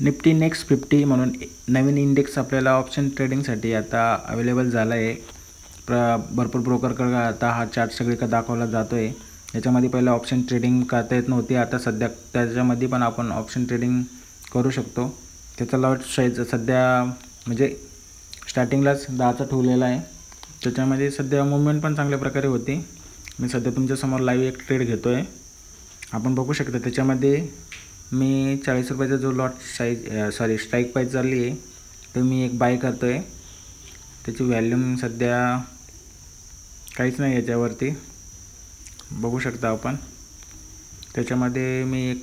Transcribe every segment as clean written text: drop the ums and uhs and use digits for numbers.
Nifty next 50 म्हणून नवीन index आपल्याला option ट्रेडिंगसाठी आता अवेलेबल झाला आहे. भरपूर ब्रोकरकडे आता हा चार्ट सगळीकडे दाखवला जातो आहे. याच्यामध्ये पहिलं ऑप्शन ट्रेडिंग करता येत नव्हती, आता सध्या त्याच्यामध्ये पण आपण ऑप्शन ट्रेडिंग करू शकतो. त्याचा लॉट साईज सध्या म्हणजे स्टार्टिंगलाच 10चा ठेवलेला आहे. त्याच्यामध्ये सध्या मुवमेंट पण चांगल्या प्रकारे होती. मी सध्या तुमच्यासमोर लाईव्ह एक ट्रेड घेतो आहे. आपण बघू शकता त्याच्यामध्ये मी 40 रुपयाचा जो लॉट स्ट्राईक प्राईस चालली आहे तर मी एक बाय करतो आहे. त्याची व्हॅल्यूम सध्या काहीच नाही याच्यावरती बघू शकता आपण. त्याच्यामध्ये मी एक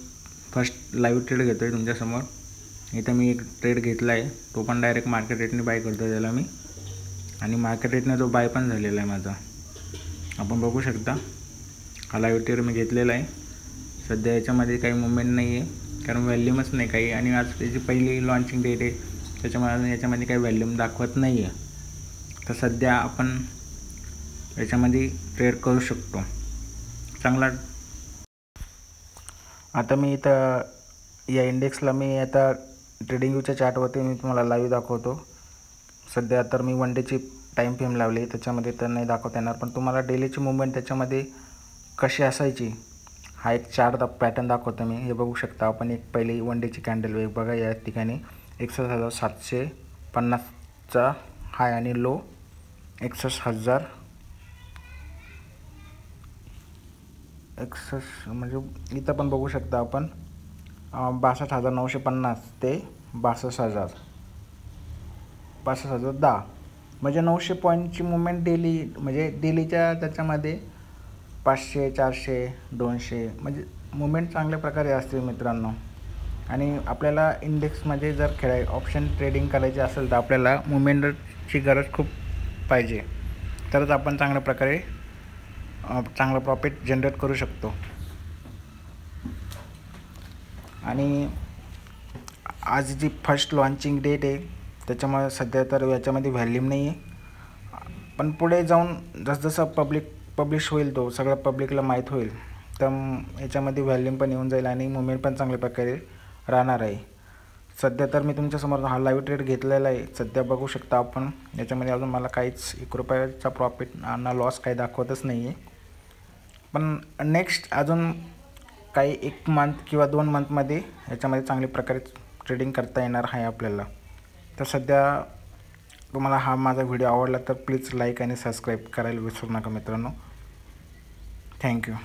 फर्स्ट लाईव्ह ट्रेड घेतो आहे तुमच्यासमोर. इथं मी एक ट्रेड घेतला आहे, तो पण डायरेक्ट मार्केट रेटने बाय करतो त्याला मी, आणि मार्केट रेटने जो बाय पण झालेला आहे माझा. आपण बघू शकता हा लाईव्ह ट्रेड मी घेतलेला आहे. सध्या याच्यामध्ये काही मुवमेंट नाही आहे कारण व्हॅल्यूमच नाही काही, आणि आज त्याची पहिली लॉन्चिंग डेट आहे त्याच्यामुळे याच्यामध्ये काही व्हॅल्यूम दाखवत नाही आहे. तर सध्या आपण याच्यामध्ये ट्रेड करू शकतो चांगला. आता मी इथं या इंडेक्सला मी आता ट्रेडिंग व्ह्यूच्या चार्टवरती मी तुम्हाला लाईव्ह दाखवतो. सध्या तर मी वन डेची टाईम फ्रेम लावली, त्याच्यामध्ये तर नाही दाखवता येणार, पण तुम्हाला डेलीची मुवमेंट त्याच्यामध्ये कशी असायची हा एक चार्ट पॅटर्न दाखवतो मी. हे बघू शकता आपण. एक पहिली वन डेची कॅन्डल वेग बघा, या ठिकाणी 61,750चा हाय आणि लो 61,000 म्हणजे इथं पण बघू शकता आपण 62,950 ते 62,010 म्हणजे 900 पॉईंटची मुवमेंट डेली, म्हणजे डेलीच्या त्याच्यामध्ये 500, 400, 200 म्हणजे मुवमेंट चांगल्या प्रकारे असते मित्रांनो. आणि आपल्याला इंडेक्समध्ये जर ऑप्शन ट्रेडिंग करायची असेल तर आपल्याला मुवमेंटची गरज खूप पाहिजे, तरच आपण चांगल्या प्रकारे चांगलं प्रॉफिट जनरेट करू शकतो. आणि आज जी फर्स्ट लॉन्चिंग डेट आहे त्याच्यामुळे सध्या तर याच्यामध्ये व्हॅल्यूम नाही आहे, पण पुढे जाऊन जसजसं पब्लिश होईल, तो सगळं पब्लिकला माहीत होईल, तर याच्यामध्ये व्हॅल्यूम पण येऊन जाईल आणि मुवमेंट पण चांगल्या प्रकारे राहणार आहे. सध्या तर मी तुमच्यासमोर हा लाईव्ह ट्रेड घेतलेला आहे. सध्या बघू शकता आपण याच्यामध्ये अजून मला काहीच 1 रुपयाचा प्रॉफिट ना लॉस काही दाखवतच नाही आहे. पण नेक्स्ट अजून काही 1 मंथ किंवा 2 मंथमध्ये याच्यामध्ये चांगल्या प्रकारे ट्रेडिंग करता येणार आहे आपल्याला. तर सध्या तुम्हाला हा माझा व्हिडिओ आवडला तर प्लीज लाईक आणि सबस्क्राईब करायला विसरू नका मित्रांनो. थँक्यू.